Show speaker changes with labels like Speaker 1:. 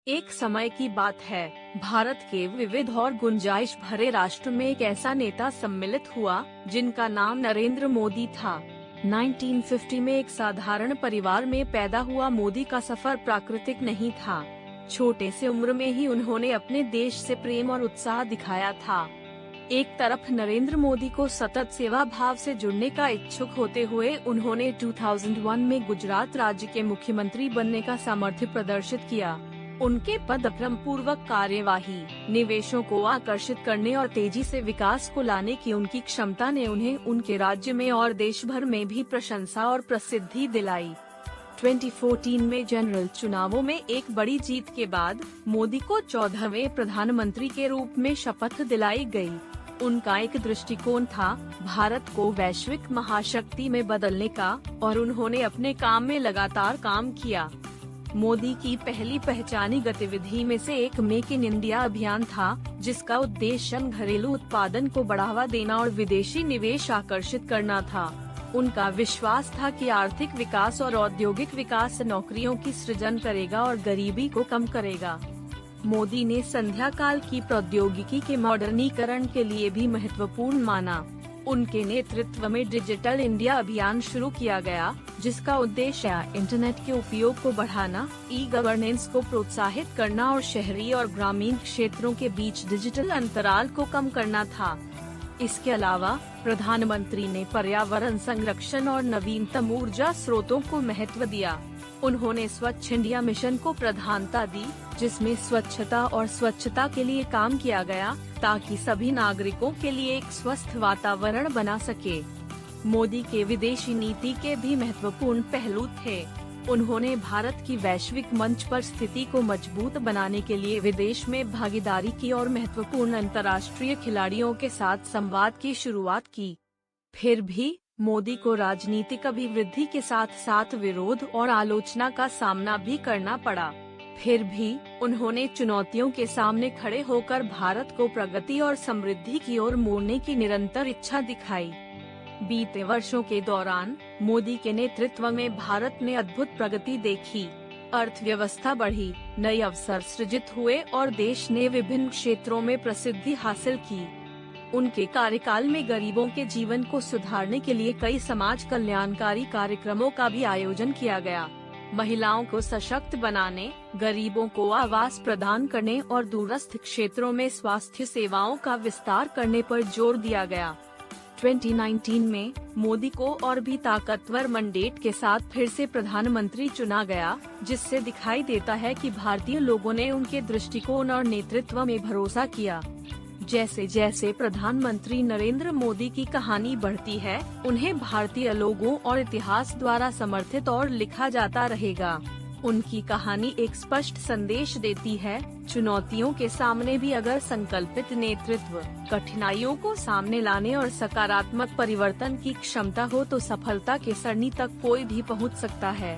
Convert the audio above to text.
Speaker 1: एक समय की बात है, भारत के विविध और गुंजाइश भरे राष्ट्र में एक ऐसा नेता सम्मिलित हुआ जिनका नाम नरेंद्र मोदी था। 1950 में एक साधारण परिवार में पैदा हुआ मोदी का सफर प्राकृतिक नहीं था। छोटे से उम्र में ही उन्होंने अपने देश से प्रेम और उत्साह दिखाया था। एक तरफ नरेंद्र मोदी को सतत सेवा भाव से जुड़ने का इच्छुक होते हुए उन्होंने 2001 में गुजरात राज्य के मुख्यमंत्री बनने का सामर्थ्य प्रदर्शित किया। उनके पदक्रम पूर्वक कार्यवाही, निवेशों को आकर्षित करने और तेजी से विकास को लाने की उनकी क्षमता ने उन्हें उनके राज्य में और देश भर में भी प्रशंसा और प्रसिद्धि दिलाई। 2014 में जनरल चुनावों में एक बड़ी जीत के बाद मोदी को 14वें प्रधानमंत्री के रूप में शपथ दिलाई गई। उनका एक दृष्टिकोण था भारत को वैश्विक महाशक्ति में बदलने का और उन्होंने अपने काम में लगातार काम किया। मोदी की पहली पहचानी गतिविधि में से एक मेक इन इंडिया अभियान था, जिसका उद्देश्य घरेलू उत्पादन को बढ़ावा देना और विदेशी निवेश आकर्षित करना था। उनका विश्वास था कि आर्थिक विकास और औद्योगिक विकास नौकरियों की सृजन करेगा और गरीबी को कम करेगा। मोदी ने संध्या काल की प्रौद्योगिकी के मॉडर्नीकरण के लिए भी महत्वपूर्ण माना। उनके नेतृत्व में डिजिटल इंडिया अभियान शुरू किया गया, जिसका उद्देश्य इंटरनेट के उपयोग को बढ़ाना, ई गवर्नेंस को प्रोत्साहित करना और शहरी और ग्रामीण क्षेत्रों के बीच डिजिटल अंतराल को कम करना था। इसके अलावा प्रधानमंत्री ने पर्यावरण संरक्षण और नवीनतम ऊर्जा स्रोतों को महत्व दिया। उन्होंने स्वच्छ इंडिया मिशन को प्रधानता दी, जिसमें स्वच्छता और स्वच्छता के लिए काम किया गया ताकि सभी नागरिकों के लिए एक स्वस्थ वातावरण बना सके। मोदी के विदेशी नीति के भी महत्वपूर्ण पहलू थे। उन्होंने भारत की वैश्विक मंच पर स्थिति को मजबूत बनाने के लिए विदेश में भागीदारी की और महत्वपूर्ण अंतर्राष्ट्रीय खिलाड़ियों के साथ संवाद की शुरुआत की। फिर भी मोदी को राजनीतिक अभिवृद्धि के साथ साथ विरोध और आलोचना का सामना भी करना पड़ा। फिर भी उन्होंने चुनौतियों के सामने खड़े होकर भारत को प्रगति और समृद्धि की ओर मोड़ने की निरंतर इच्छा दिखाई। बीते वर्षों के दौरान मोदी के नेतृत्व में भारत ने अद्भुत प्रगति देखी। अर्थव्यवस्था बढ़ी, नए अवसर सृजित हुए और देश ने विभिन्न क्षेत्रों में प्रसिद्धि हासिल की। उनके कार्यकाल में गरीबों के जीवन को सुधारने के लिए कई समाज कल्याणकारी कार्यक्रमों का भी आयोजन किया गया। महिलाओं को सशक्त बनाने, गरीबों को आवास प्रदान करने और दूरस्थ क्षेत्रों में स्वास्थ्य सेवाओं का विस्तार करने पर जोर दिया गया। 2019 में मोदी को और भी ताकतवर मैंडेट के साथ फिर से प्रधानमंत्री चुना गया, जिससे दिखाई देता है कि भारतीय लोगों ने उनके दृष्टिकोण और नेतृत्व में भरोसा किया। जैसे जैसे प्रधानमंत्री नरेंद्र मोदी की कहानी बढ़ती है, उन्हें भारतीय लोगों और इतिहास द्वारा समर्थित और लिखा जाता रहेगा। उनकी कहानी एक स्पष्ट संदेश देती है, चुनौतियों के सामने भी अगर संकल्पित नेतृत्व, कठिनाइयों को सामने लाने और सकारात्मक परिवर्तन की क्षमता हो तो सफलता के सरनी तक कोई भी पहुंच सकता है।